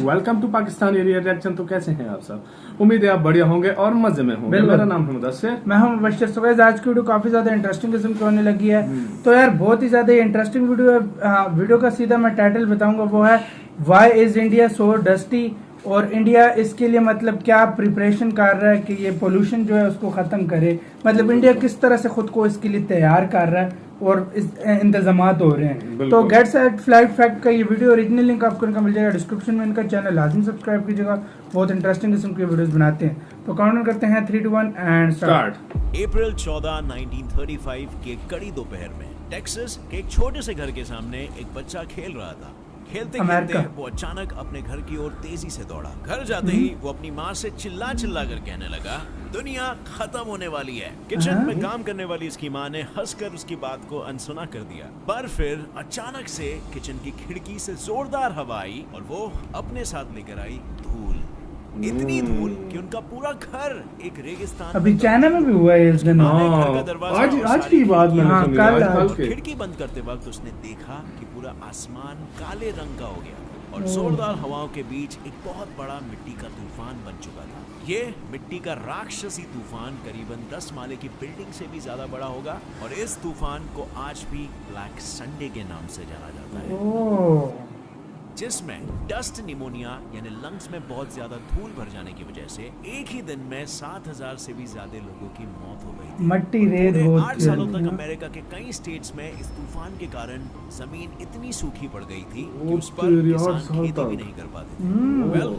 Welcome to Pakistan area reaction. तो कैसे हैं आप सब? उम्मीद है आप बढ़िया होंगे और मजे में होंगे। मेरा नाम है मुदस्सिर, मैं हूं मुबश्शिर। तो गाइस आज की वीडियो काफी ज्यादा इंटरेस्टिंग किस्म की होने लगी है। तो यार बहुत ही ज्यादा इंटरेस्टिंग वीडियो है। वीडियो का सीधा मैं टाइटल बताऊंगा, वो है why is India so dusty. और इंडिया इसके लिए मतलब क्या प्रिपरेशन कर रहा है कि ये पोल्यूशन जो है उसको खत्म करे। मतलब इंडिया किस तरह से खुद को इसके लिए तैयार कर रहा है और इंतजामात हो रहे हैं। तो गेट सेट फ्लाइट फैक्ट का ये वीडियो ओरिजिनल लिंक आपको इनका मिल जाएगा डिस्क्रिप्शन में। इनका चैनल लाजमी सब्सक्राइब कीजिएगा, बहुत इंटरेस्टिंग किस्म की वीडियोस बनाते हैं। तो काउंटडाउन करते हैं 3, 2, 1 एंड स्टार्ट। अप्रैल 14, 1935 के कड़ी दोपहर में टेक्सास के एक छोटे से घर के सामने एक बच्चा खेल रहा था। खेलते खेलते वो अचानक अपने घर की ओर तेजी से दौड़ा। घर जाते ही वो अपनी माँ से चिल्ला चिल्ला कर कहने लगा, दुनिया खत्म होने वाली है। किचन में काम करने वाली इसकी माँ ने हंसकर उसकी बात को अनसुना कर दिया। पर फिर अचानक से किचन की खिड़की से जोरदार हवा आई और वो अपने साथ लेकर आई धूल। इतनी धूल कि उनका पूरा घर एक रेगिस्तान। अभी चाइना में भी हुआ है इस दिन। आज की बात मैंने सुनी। कल खिड़की बंद करते वक्त उसने देखा कि पूरा आसमान काले रंग का हो गया और जोरदार हवाओं के बीच एक बहुत बड़ा मिट्टी का तूफान बन चुका था। ये मिट्टी का राक्षसी तूफान करीबन 10 माले की बिल्डिंग से भी ज्यादा बड़ा होगा और इस तूफान को आज भी ब्लैक संडे के नाम से जाना जाता है, जिसमें डस्ट निमोनिया यानी लंग्स में बहुत ज्यादा धूल भर जाने की वजह से एक ही दिन में 7,000 से भी ज्यादा लोगों की मौत हो गई थी। मट्टी रेत 8 सालों तक अमेरिका के कई स्टेट्स में इस तूफान के कारण जमीन इतनी सूखी पड़ गई थी कि उस पर किसान खेती भी नहीं कर पाते थे। वेल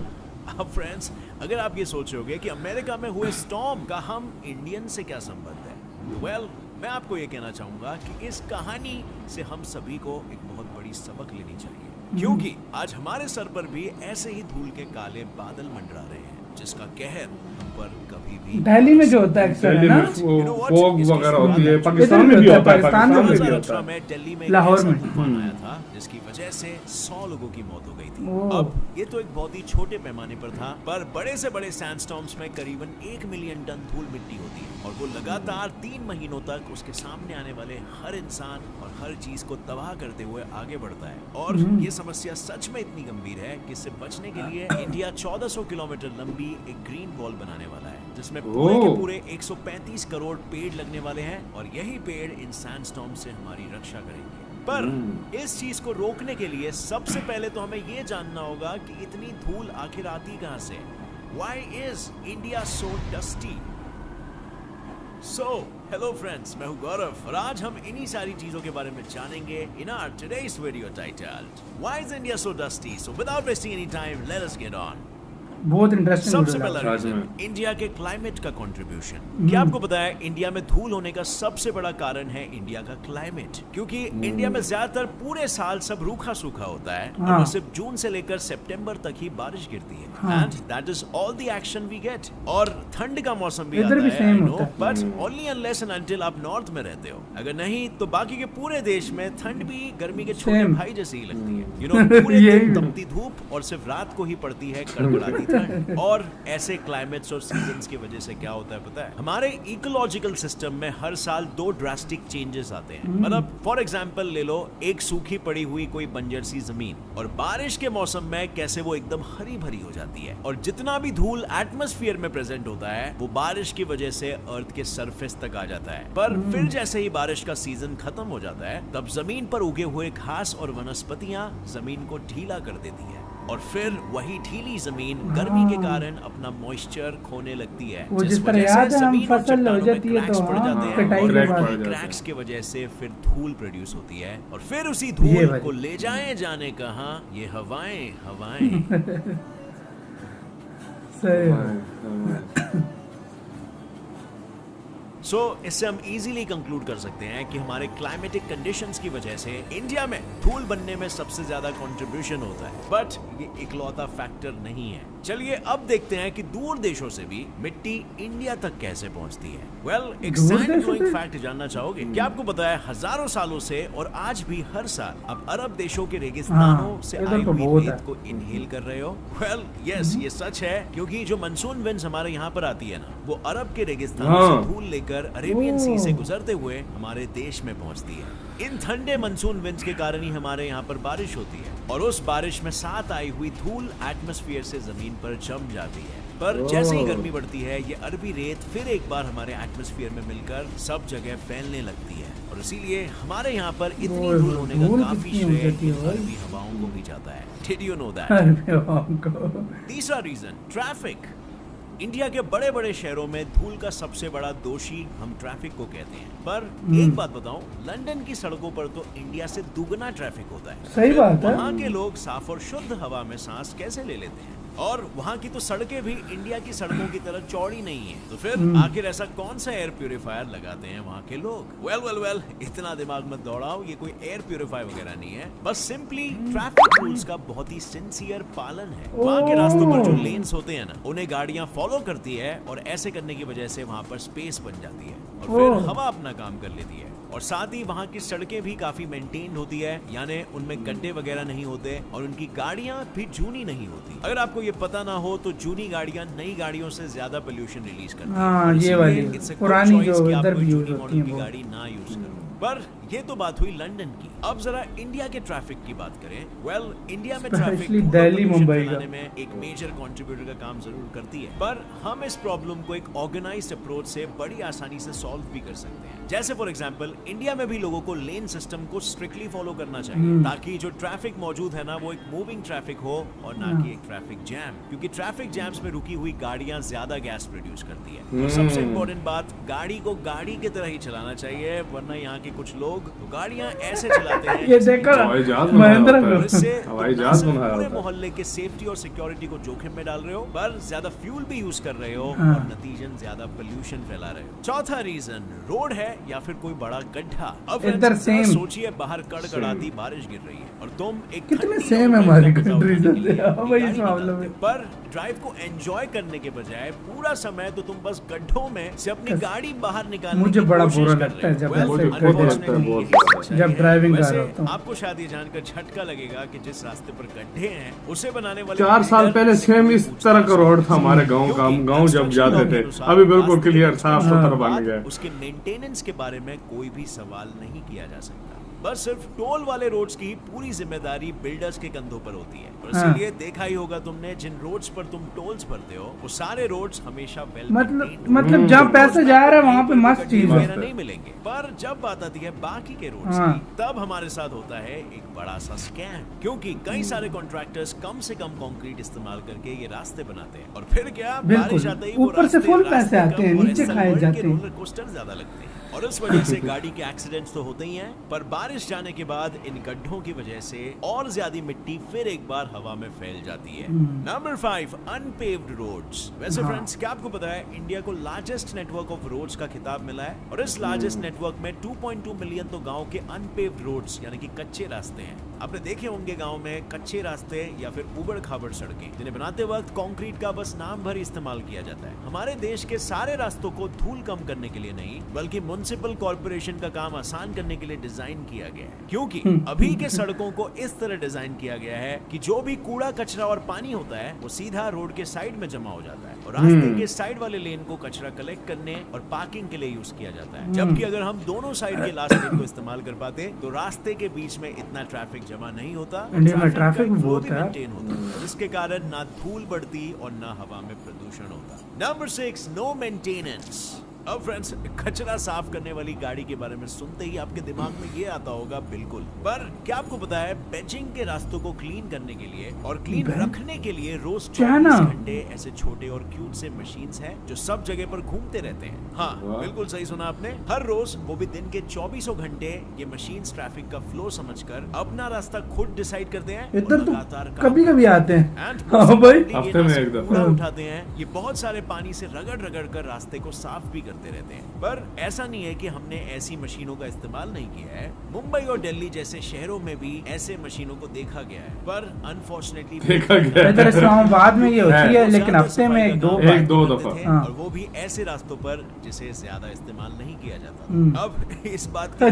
अब फ्रेंड्स, अगर आप ये सोच रहे होंगे कि अमेरिका में हुए स्टॉर्म का हम इंडियन से क्या संबंध है, वेल मैं आपको ये कहना चाहूंगा कि इस कहानी से हम सभी को एक बहुत बड़ी सबक लेनी चाहिए, क्योंकि आज हमारे सर पर भी ऐसे ही धूल के काले बादल मंडरा रहे हैं जिसका कहर हम पर कभी भी। दिल्ली में जो होता है अक्सर है ना, फॉग वगैरह होती है, पाकिस्तान में भी होता है। पाकिस्तान में भी होता है। दिल्ली में लाहौर में तूफान आया था जिसकी वजह से 100 लोगों की मौत हो गई थी। अब ये तो एक बहुत ही छोटे पैमाने पर था, पर बड़े से बड़े सैंडस्टॉर्म्स में करीबन 1 मिलियन टन धूल मिट्टी होती है और वो लगातार 3 महीनों तक उसके सामने आने वाले हर इंसान और हर चीज को तबाह करते हुए आगे बढ़ता है। और ये समस्या सच में इतनी गंभीर है कि इससे बचने के लिए इंडिया 1400 किलोमीटर लंबी एक ग्रीन वॉल बनाने वाला है, जिसमें पूरे के पूरे 135 करोड़ पेड़ लगने वाले हैं और यही पेड़ इन सैंडस्टॉर्म से हमारी रक्षा करेंगे। पर इस चीज को रोकने के लिए सबसे पहले तो हमें ये जानना होगा कि इतनी धूल आखिर आती कहां से। Why is India so dusty? So, hello friends, मैं हूँ गौरव और आज हम इन्हीं सारी चीजों के बारे में जानेंगे in our today's video titled Why is India so dusty? So without wasting any time, let us get on. बहुत इंटरेस्टिंग। सबसे पहला रीजन इंडिया के क्लाइमेट का कंट्रीब्यूशन। क्या आपको पता है इंडिया में धूल होने का सबसे बड़ा कारण है इंडिया का क्लाइमेट, क्योंकि इंडिया में ज्यादातर पूरे साल सब रूखा सूखा होता है और सिर्फ जून से लेकर सितंबर तक ही बारिश गिरती है and that is all the action we get. और ठंड का मौसम भी आता है, I know, but only unless and until आप नॉर्थ में रहते हो। अगर नहीं तो बाकी के पूरे देश में ठंड भी गर्मी के छोटे भाई जैसी ही लगती है। यू नो, पूरे दिन तपती धूप और सिर्फ रात को ही पड़ती है कड़कड़ाती। और ऐसे क्लाइमेट्स और सीजन्स की वजह से क्या होता है पता है, हमारे इकोलॉजिकल सिस्टम में हर साल 2 ड्रास्टिक चेंजेस आते हैं। मतलब फॉर एग्जांपल ले लो एक सूखी पड़ी हुई कोई बंजर सी जमीन और बारिश के मौसम में कैसे वो एकदम हरी भरी हो जाती है और जितना भी धूल एटमॉस्फेयर में प्रेजेंट होता है वो बारिश की वजह से अर्थ के सरफेस तक आ जाता है। पर फिर जैसे ही बारिश का सीजन खत्म हो जाता है तब जमीन पर उगे हुए घास और वनस्पतियां जमीन को ढीला कर देती है और फिर वही ढीली जमीन गर्मी के कारण अपना मॉइस्चर खोने लगती है, जिस वजह से जमीन और चट्टानों में क्रैक्स पड़ जाते हैं और क्रैक्स की वजह से फिर धूल प्रोड्यूस होती है और फिर उसी धूल को ले जाए जाने कहां, ये हवाएं हवाएं। सो इससे हम इजीली कंक्लूड कर सकते हैं कि हमारे क्लाइमेटिक कंडीशंस की वजह से इंडिया में धूल बनने में सबसे ज्यादा कंट्रीब्यूशन होता है, बट ये इकलौता फैक्टर नहीं है। चलिए अब देखते हैं कि दूर देशों से भी मिट्टी इंडिया तक कैसे पहुंचती है। वेल, एक साइंड ब्लोइंग फैक्ट जानना चाहोगे? क्या आपको पता है हजारों सालों से और आज भी हर साल आप अरब देशों के रेगिस्तानों से आई हुई रेत को इनहेल कर रहे हो? वेल यस, ये सच है, क्योंकि जो मानसून विंड्स हमारे यहाँ पर आती है ना, वो अरब के रेगिस्तानों से धूल लेकर अरेबियन सी से गुजरते हुए हमारे देश में पहुंचती है। इन ठंडे मानसून विंड्स के कारण ही हमारे यहाँ पर बारिश होती है और उस बारिश में साथ आई हुई धूल एटमॉस्फेयर से जमीन पर जम जाती है। पर जैसे ही गर्मी बढ़ती है ये अरबी रेत फिर एक बार हमारे एटमॉस्फेयर में मिलकर सब जगह फैलने लगती है और इसीलिए हमारे यहाँ पर इतनी धूल होने का काफी श्रेय अरबी हवाओं को भी जाता है। Did you know that? तीसरा रीजन, ट्रैफिक। इंडिया के बड़े बड़े शहरों में धूल का सबसे बड़ा दोषी हम ट्रैफिक को कहते हैं। पर एक बात बताऊं, लंदन की सड़कों पर तो इंडिया से दुगना ट्रैफिक होता है। सही बात है। वहाँ के लोग साफ और शुद्ध हवा में सांस कैसे ले लेते हैं? और वहाँ की तो सड़कें भी इंडिया की सड़कों की तरह चौड़ी नहीं है, तो फिर आखिर ऐसा कौन सा एयर प्यूरिफायर लगाते हैं वहाँ के लोग? वेल, इतना दिमाग मत दौड़ाओ, ये कोई एयर प्यूरिफायर वगैरह नहीं है, बस सिंपली ट्रैफिक रूल्स का बहुत ही सिंसियर पालन है। वहाँ के रास्तों पर जो लेन्स होते हैं ना, उन्हें गाड़ियाँ फॉलो करती है और ऐसे करने की वजह से वहाँ पर स्पेस बन जाती है और फिर हवा अपना काम कर लेती है। और साथ ही वहाँ की सड़कें भी काफी मेंटेन्ड होती है, यानी उनमें गड्ढे वगैरह नहीं होते और उनकी गाड़ियाँ भी जूनी नहीं होती। अगर आपको ये पता ना हो तो जूनी गाड़ियाँ नई गाड़ियों से ज्यादा पोल्यूशन रिलीज करती हैं। हाँ, ये वाली पुरानी जो इधर भी यूज होती है गाड़ी ना यूज करो। पर ये तो बात हुई लंदन की। अब जरा इंडिया के ट्रैफिक की बात करें। वेल, इंडिया में ट्रैफिक दिल्ली मुंबई का में एक मेजर कंट्रीब्यूटर का काम जरूर करती है, पर हम इस प्रॉब्लम को एक ऑर्गेनाइज्ड अप्रोच से बड़ी आसानी से सॉल्व भी कर सकते हैं। जैसे फॉर एग्जांपल, इंडिया में भी लोगों को लेन सिस्टम को स्ट्रिक्टली फॉलो करना चाहिए ताकि जो ट्रैफिक मौजूद है ना, वो एक मूविंग ट्रैफिक हो और ना कि एक ट्रैफिक जैम, क्योंकि ट्रैफिक जैम्स में रुकी हुई गाड़ियां ज्यादा गैस प्रोड्यूस करती है। और सबसे इम्पोर्टेंट बात, गाड़ी को गाड़ी की तरह ही चलाना चाहिए, वरना यहाँ के कुछ लोग गाड़ियां ऐसे चलाते हैं ये देखो महेंद्र पूरे मोहल्ले के सेफ्टी और सिक्योरिटी को जोखिम में डाल रहे हो, पर ज्यादा फ्यूल भी यूज कर रहे हो और नतीजन ज्यादा पोल्यूशन फैला रहे हो। चौथा रीजन, रोड है या फिर कोई बड़ा गड्ढा। अब इधर सेम सोचिए, बाहर कड़कड़ाती बारिश गिर रही है और तुम एक कितने सेम है हमारी कंट्री से, पर ड्राइव को एंजॉय करने के बजाय पूरा समय तो तुम बस गड्ढों में से अपनी गाड़ी बाहर निकालने मुझे बड़ा बुरा लगता है जब ड्राइविंग कर रहा हूं। आपको शायद ये जानकर झटका लगेगा कि जिस रास्ते पर गड्ढे हैं उसे बनाने वाले 4 साल पहले सेम इस तरह का रोड था हमारे गांव का, हम गांव जब जाते थे, अभी बिल्कुल क्लियर साफ सुथरा बन गया। उसके मेंटेनेंस के बारे में कोई भी सवाल नहीं किया जा सकता, बस सिर्फ टोल वाले रोड्स की पूरी जिम्मेदारी बिल्डर्स के कंधों पर होती है। और इसीलिए देखा ही होगा तुमने, जिन रोड्स पर तुम टोल्स भरते हो वो सारे रोड्स हमेशा वेल मतलब जहाँ पैसे जा रहा है वहाँ पे मस्त चीज नहीं मिलेंगे। पर जब बात आती है बाकी के रोड्स की, तब हमारे साथ होता है एक बड़ा सा स्कैम, क्योंकि कई सारे कॉन्ट्रैक्टर्स कम से कम कंक्रीट इस्तेमाल करके ये रास्ते बनाते हैं और फिर क्या, बारिश आते ही ऊपर से फुल पैसे आते हैं, नीचे खाए जाते हैं, रोलर कोस्टर ज्यादा लगते हैं और इस वजह से गाड़ी के एक्सीडेंट्स तो होते ही हैं, पर बारिश जाने के बाद इन गड्ढों की वजह से और ज्यादा मिट्टी फिर एक बार हवा में फैल जाती है। Number 5, unpaved roads. वैसे फ्रेंड्स, क्या आपको पता है इंडिया को लार्जेस्ट नेटवर्क ऑफ रोड्स का खिताब मिला है और इस लार्जेस्ट नेटवर्क में 2.2 मिलियन तो गांव के अनपेव्ड रोड्स यानी कि कच्चे रास्ते हैं। आपने देखे होंगे गांव में कच्चे रास्ते या फिर उबड़ खाबड़ सड़कें, जिन्हें बनाते वक्त कंक्रीट का बस नाम भर इस्तेमाल किया जाता है। हमारे देश के सारे रास्तों को धूल कम करने के लिए नहीं, बल्कि म्युनिसिपल कॉर्पोरेशन का काम आसान करने के लिए डिजाइन किया गया है, क्योंकि अभी के सड़कों को इस तरह डिजाइन किया गया है कि जो भी कूड़ा कचरा और पानी होता है वो सीधा रोड के साइड में जमा हो जाता है और रास्ते के साइड वाले लेन को कचरा कलेक्ट करने और पार्किंग के लिए यूज किया जाता है। जबकि अगर हम दोनों साइड के लास्ट लेन को इस्तेमाल कर पाते तो रास्ते के बीच में इतना ट्रैफिक जमा नहीं होता, इंडिया में ट्रैफिक बहुत है, जिसके कारण ना धूल बढ़ती और ना हवा में प्रदूषण होता। Number 6, no maintenance. अब फ्रेंड्स, कचरा साफ करने वाली गाड़ी के बारे में सुनते ही आपके दिमाग में ये आता होगा, बिल्कुल, पर क्या आपको पता है बेजिंग के रास्तों को क्लीन करने के लिए और क्लीन रखने के लिए रोज 24 घंटे ऐसे छोटे और क्यूट से मशीन्स हैं जो सब जगह पर घूमते रहते हैं। हाँ, बिल्कुल सही सुना आपने, हर रोज, वो भी दिन के 24 घंटे, ये मशीन्स ट्रैफिक का फ्लो समझकर अपना रास्ता खुद डिसाइड करते हैं। इधर तो कभी कभी आते हैं, हफ्ते में एक दफा उठाते हैं, ये बहुत सारे पानी से रगड़ रगड़ कर रास्ते को साफ भी करते रहते हैं। पर ऐसा नहीं है कि हमने ऐसी मशीनों का इस्तेमाल नहीं किया है, मुंबई और दिल्ली जैसे शहरों में भी ऐसे मशीनों को देखा गया है, पर अनफॉर्चुनेटली देखा गया है। इस्लामाबाद में ये होती है, लेकिन हफ्ते में एक दो दफा, और वो भी ऐसे रास्तों पर जिसे ज्यादा इस्तेमाल नहीं किया जाता। अब इस बात की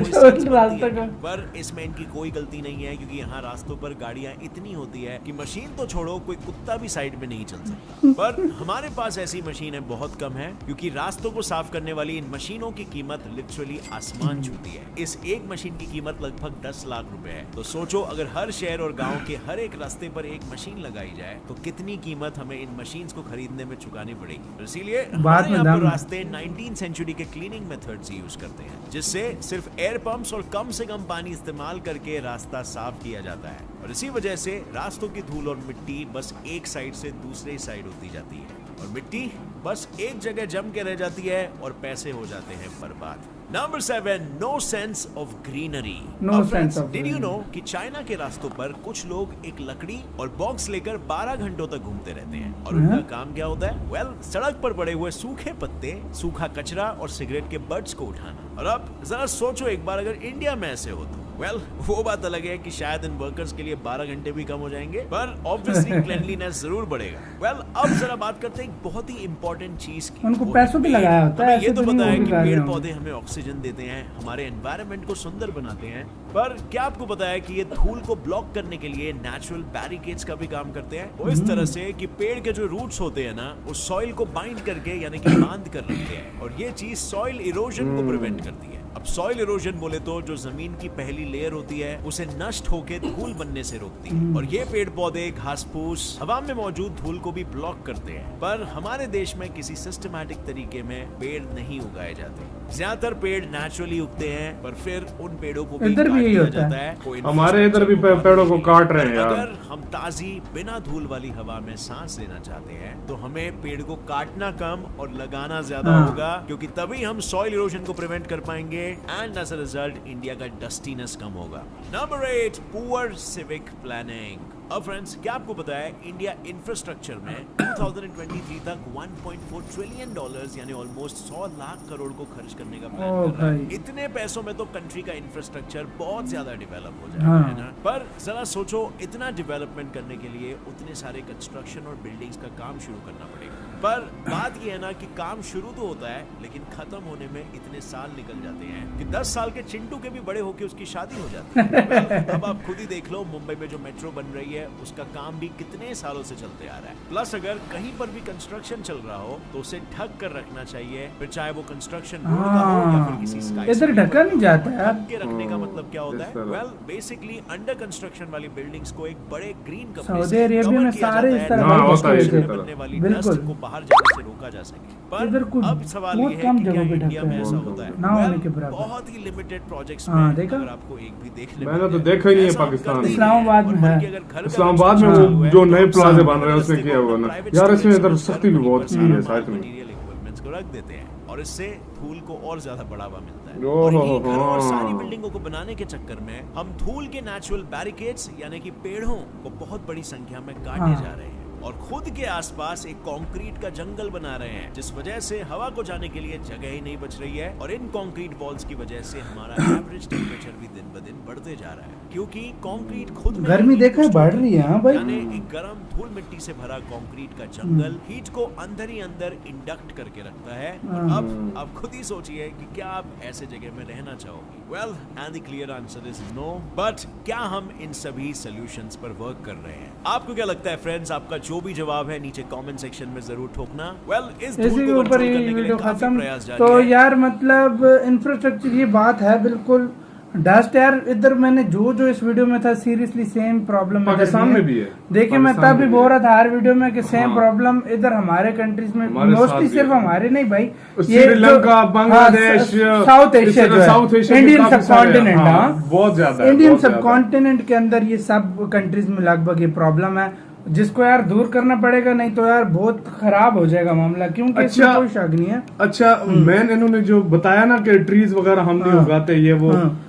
पर इसमें इनकी कोई गलती नहीं है, क्योंकि यहाँ रास्तों पर गाड़ियाँ इतनी होती है कि मशीन तो छोड़ो, कोई कुत्ता भी साइड में नहीं चल सकता। पर हमारे पास ऐसी मशीनें बहुत कम है, क्योंकि रास्तों को साफ करने वाली इन मशीनों की कीमत लिटरली आसमान छूती है। इस एक मशीन की कीमत लगभग 10 लाख रुपए है। तो सोचो अगर हर शहर और गांव के हर एक रास्ते पर एक मशीन लगाई जाए तो कितनी कीमत हमें इन मशीन्स को खरीदने में चुकानी पड़ेगी। तो इसीलिए बात में हमारे यहाँ दम पर है। रास्ते 19th सेंचुरी के क्लीनिंग मेथड्स यूज करते हैं, जिससे सिर्फ एयर पंप्स और कम से कम पानी इस्तेमाल करके रास्ता साफ किया जाता है। और इसी वजह से रास्तों की धूल और मिट्टी बस एक साइड से दूसरी साइड होती जाती है और मिट्टी बस एक जगह जम के रह जाती है और पैसे हो जाते हैं बर्बाद। Number 7, no sense of greenery. No sense of did you greenery. Know कि चाइना के रास्तों पर कुछ लोग एक लकड़ी और बॉक्स लेकर 12 घंटों तक घूमते रहते हैं और उनका काम क्या होता है? वेल, सड़क पर पड़े हुए सूखे पत्ते, सूखा कचरा और सिगरेट के बट्स को उठाना। और अब जरा सोचो एक बार अगर इंडिया में ऐसे हो तो वेल, वो बात अलग है कि शायद इन वर्कर्स के लिए 12 घंटे भी कम हो जाएंगे, पर ऑब्वियसली क्लेanलीनेस जरूर बढ़ेगा। वेल, अब जरा बात करते हैं एक बहुत ही इंपॉर्टेंट चीज की। उनको वो पैसों पे पेड़। लगाया होता है, हमें ऐसे ये तो तो नहीं पता है वो भी कि गा रहे पेड़ होंगे। पौधे हमें ऑक्सीजन देते हैं, हमारे एनवायरनमेंट को सुंदर बनाते हैं, पर क्या आपको पता है कि ये धूल को ब्लॉक करने के लिए नेचुरल बैरिकेड्स का भी काम करते हैं? वो इस तरह से कि पेड़ के जो रूट्स होते हैं ना, वो सॉइल को बाइंड करके यानी कि बांध कर रखते हैं और ये चीज सॉइल इरोजन को प्रिवेंट करती है। अब सॉइल इरोजन बोले तो जो जमीन की पहली लेयर होती है उसे नष्ट होके धूल बनने से रोकती है और ये पेड़ पौधे, घास फूस हवा में मौजूद धूल को भी ब्लॉक करते हैं। पर हमारे देश में किसी सिस्टमैटिक तरीके में पेड़ नहीं उगाए जाते। ज्यादातर पेड़ नेचुरली उगते हैं, पर फिर उन पेड़ों को भी इधर भी काट यही दिया होता है। जाता है। कोई हमारे इधर भी infrastructure पेड़ों को बनने काट रहे के हैं लिए। यार। अगर हम ताजी बिना धूल वाली हवा में सांस लेना चाहते हैं तो हमें पेड़ को काटना कम और लगाना ज्यादा हाँ। होगा, क्योंकि तभी हम सॉइल इरोजन को प्रिवेंट कर पाएंगे and as a result India का डस्टीनेस कम होगा। Number 8, poor civic planning. अब फ्रेंड्स, क्या आपको पता है इंडिया इंफ्रास्ट्रक्चर में 2023 तक 1.4 ट्रिलियन डॉलर्स यानी ऑलमोस्ट 100 लाख करोड़ को खर्च करने का प्लान ओ कर रहा है। भाई। इतने पैसों में तो कंट्री का इंफ्रास्ट्रक्चर बहुत ज्यादा डेवलप हो जाएगा, हाँ। है ना? पर जरा सोचो, इतना डेवलपमेंट करने के लिए उतने सारे कंस्ट्रक्शन और बिल्डिंग्स का काम शुरू करना पड़ेगा। पर बात यह है ना कि काम शुरू तो होता है लेकिन खत्म होने में इतने साल निकल जाते हैं कि 10 साल के चिंटू के भी बड़े होके उसकी शादी हो जाती है। अब आप खुद ही देख लो, मुंबई में जो मेट्रो बन रही है उसका काम भी कितने सालों से चलते आ रहा है। प्लस अगर कहीं पर भी कंस्ट्रक्शन चल रहा हो तो उसे ढक कर रखना चाहिए, फिर चाहे वो कंस्ट्रक्शन रोड का हो या फिर किसी हाँ, skyscraper इधर ढका नहीं जाता यार। ढक के रखने का मतलब क्या होता इस है? तरह। वेल, बेसिकली अंडर कंस्ट्रक्शन वाली बिल्डिंग्स को एक बड़े ग्रीन सऊदी अरेबिया में सारे इस तरह हाँ, के होता है बस्ते इसी होते तरह। बनने वाली बिल्कुल। डस्ट को बाहर जाने से रोका जा सके। पर इधर कुछ अब सवाल बहुत ये है कम कि क्या जगहों पे इंडिया ढकते में हैं। ऐसा होता है? ना होने Well, के बराबर। बहुत ही लिमिटेड प्रोजेक्ट्स हाँ, में देखा? अगर आपको एक भी देखने मैंने मिले, तो देखा ही नहीं है ऐसा हम पाकिस्तान करते ही इस्लामाबाद नहीं में है। और है। बल्कि अगर घर का इस्लामाबाद में construction वो हुआ है, जो तो नए हम प्लाजे सारे बन रहे हैं उसमें रस्ते किया को हुआ ना private यार, इसमें space इधर में सख्ती भी बहुत सारा की है साथ में। material equipments को रख देते हैं और इससे धूल को और ज्यादा बढ़ावा मिलता है। ओहो, और इन्हीं घरों और हाँ। सारी बिल्डिंगों को बनाने के चक्कर में हम धूल के नेचुरल बैरिकेड्स यानी कि पेड़ों को बहुत बड़ी संख्या में काटे हाँ। जा रहे हैं और खुद के आसपास एक कंक्रीट का जंगल बना रहे हैं, जिस वजह से हवा को जाने के लिए जगह ही नहीं बच रही है। और इन कंक्रीट वॉल्स की वजह से हमारा एवरेज टेम्परेचर भी दिन ब दिन बढ़ते जा रहा है, क्योंकि कंक्रीट खुद में गर्मी heat देखा को है, बढ़ store रही है, हाँ भाई। यानी एक गर्म धूल मिट्टी से भरा कंक्रीट का जंगल हीट को अंदर ही अंदर इंडक्ट करके रखता है। और हाँ। अब आप खुद ही सोचिए कि क्या आप ऐसे जगह में रहना चाहोगे? Well, and the clear answer is no. But क्या हम इन सभी सॉल्यूशंस पर वर्क कर रहे हैं? आपको क्या लगता है फ्रेंड्स? आपका जो भी जवाब है नीचे कमेंट सेक्शन में जरूर ठोकना। वेल, इस धूल इसी के को ऊपर कंट्रोल ये करने के लिए वीडियो काफी खत्म। प्रयास जारी तो है। यार मतलब इंफ्रास्ट्रक्चर ये बात है बिल्कुल डस्ट यार। इधर मैंने जो इस वीडियो में था सीरियसली सेम प्रॉब्लम पाकिस्तान में भी है। देखिए मैं पाकिस्तान तब भी में बोल भी रहा था हर वीडियो में कि सेम हाँ। प्रॉब्लम इधर हमारे कंट्रीज में हमारे मोस्टली साथ भी सिर्फ है। हमारे नहीं भाई, श्रीलंका, बांग्लादेश, साउथ एशिया जो साउथ है, एशिया के इंडियन काफी सब सारे हैं। कॉन्टिनेंट, हाँ, हाँ बहुत ज्यादा है, इंडियन बहुत सब ज्यादा। कॉन्टिनेंट के अंदर ये सब कंट्रीज में लगभग ये प्रॉब्लम है, जिसको यार दूर करना पड़ेगा, नहीं तो यार बहुत खराब हो जाएगा मामला, क्योंकि इसमें अच्छा। कोई शक नहीं है। अच्छा, मेन इन्होंने जो बताया ना कि ट्रीज वगैरह हम नहीं हाँ। उगाते ये वो, हाँ।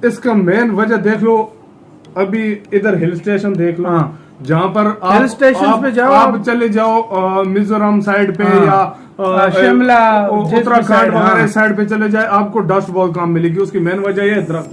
इसका मेन वजह देख लो, अभी इधर हिल स्टेशन देख लो, हाँ। जहाँ पर हिल स्टेशन पे जाओ, आप चले जाओ मिजोरम साइड पे हाँ। या शिमला, जिस भी उत्तराखंड side, वगैरह हाँ। साइड पे चले जाए, आपको डस्ट बहुत कम मिलेगी। उसकी मेन वजह ये है दरख्त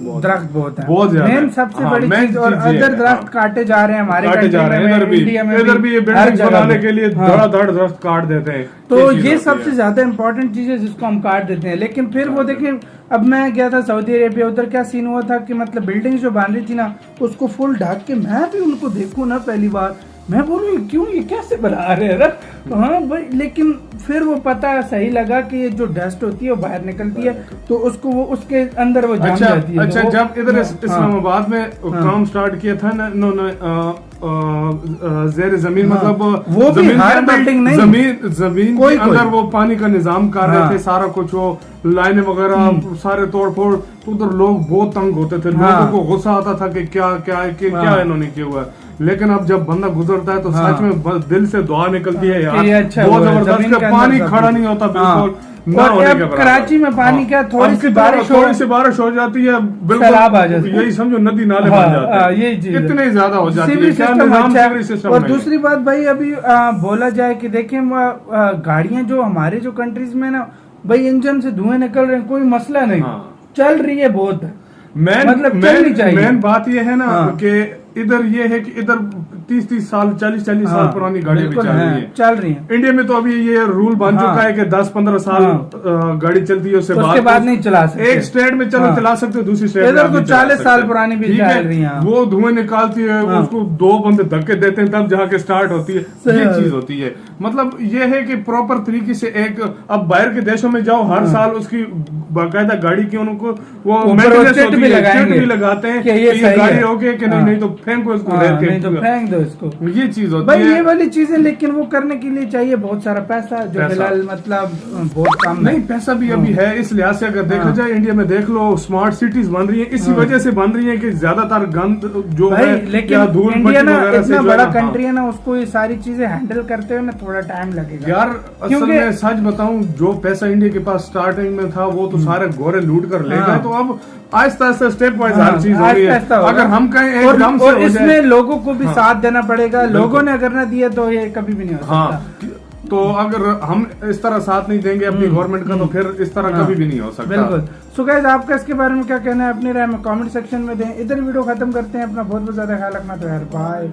बहुत है। बहुत ज्यादा मेन है। सबसे हाँ, बड़ी main चीज। और चीज ये अदर है, दरख्त हाँ। काटे जा रहे हैं हमारे काटे जा रहे हैं, कंट्री इधर भी इंडिया में इधर भी ये हर बिल्डिंग जगह बनाने पे। के लिए हाँ। धड़ाधड़ दरख्त काट देते हैं। तो चीज ये होती सबसे है। ज्यादा इंपॉर्टेंट चीज है जिसको हम काट देते हैं। लेकिन फिर वो देखिए, अब मैं गया था सऊदी अरेबिया, उधर क्या सीन हुआ था कि मतलब बिल्डिंग जो बन रही थी ना, उसको फुल ढक के मैं भी उनको देखूं ना पहली बार, मैं बोलूँ क्यों, ये कैसे बना रहे हैं? हाँ भाई, लेकिन फिर वो पता सही लगा कि ये जो डस्ट होती है वो बाहर निकलती है, तो उसको वो उसके अंदर वो जम जाती है। अच्छा, तो जब इधर इस्लामाबाद में काम स्टार्ट किया था ना इन्होंने जेर जमीन, मतलब वो भी जमीन हर के अंदर, बिल्डिंग नहीं, जमीन के अंदर वो पानी का निजाम कर रहे थे, सारा कुछ वो लाइनें वगैरह सारे तोड़ फोड़, तो उधर लोग बहुत तंग होते थे, लोगों को गुस्सा आता था कि क्या इन्होंने किया हुआ है। लेकिन अब जब बंदा गुजरता है तो सच में दिल से दुआ निकलती है यार, बहुत जबरदस्त, पानी खड़ा नहीं होता बिल्कुल। कराची में पानी क्या थोड़ी सी बारिश हो जाती है, सैलाब आ जाता है, यही समझो नदी नाले बन जाते हैं, यही चीज इतने ज्यादा हो जाती है। क्या निजाम सिस्टम। और दूसरी बात भाई, अभी बोला जाए कि देखिए गाड़ियां जो हमारे जो कंट्रीज में ना भाई, इंजन से धुएं निकल रहे हैं, कोई मसला नहीं, चल रही है बहुत, मतलब चलनी चाहिए। मेन बात ये है ना कि इधर ये है कि इधर 30-30 साल 40-40 साल पुरानी गाड़ी भी चल रही है। इंडिया में तो अभी ये रूल बन चुका है कि 10-15 साल गाड़ी चलती है, उसके बाद नहीं चला सकते। एक स्टेट में चला सकते हो, दूसरी स्टेट इधर तो 40 साल पुरानी भी चल रही है, वो धुएं निकालती है, उसको 2 बंदे धक्के देते हैं तब जाके स्टार्ट होती है, ये चीज होती है। मतलब ये है कि प्रॉपर तरीके से एक, अब बाहर के देशों में जाओ, हर साल उसकी बाकायदा गाड़ी की उनको वो मेंटेनेंस होती है, चिट भी लगाते हैं कि ये गाड़ी ओके कि नहीं तो फेंको इसको, नहीं तो फेंक दो इसको, ये चीज होती भाई है। ये वाली चीजें, लेकिन वो करने के लिए चाहिए बहुत सारा पैसा, जो फिलहाल मतलब बहुत कम नहीं, पैसा भी अभी है। इस लिहाज से अगर देखा जाए, इंडिया में देख लो स्मार्ट सिटीज बन रही है, इसी वजह से बन रही है कि ज्यादातर गंद जो है, लेकिन इंडिया ना इतना बड़ा कंट्री है ना, उसको ये सारी चीजें हैंडल करते हुए ना थोड़ा टाइम लगेगा यार। असल में सच बताऊं, जो पैसा इंडिया के पास स्टार्टिंग में था वो तो सारे गोरे लूट कर ले गए, तो अब आहिस्ता आहिस्ता स्टेप वाइज हर चीज हो रही है। अगर हम कहें एकदम से, और इसमें लोगों को भी साथ देना पड़ेगा, लोगों ने अगर ना दिया तो ये कभी भी नहीं हो सकता। तो अगर हम इस तरह साथ नहीं देंगे अपनी गवर्नमेंट का, तो फिर इस तरह कभी भी नहीं हो सकता। बिल्कुल। सो गाइस, आपका इसके बारे में क्या कहना है, अपनी राय में कमेंट सेक्शन में दें। इधर वीडियो खत्म करते हैं, अपना बहुत बहुत ज्यादा ख्याल रखना, तो यार बाय।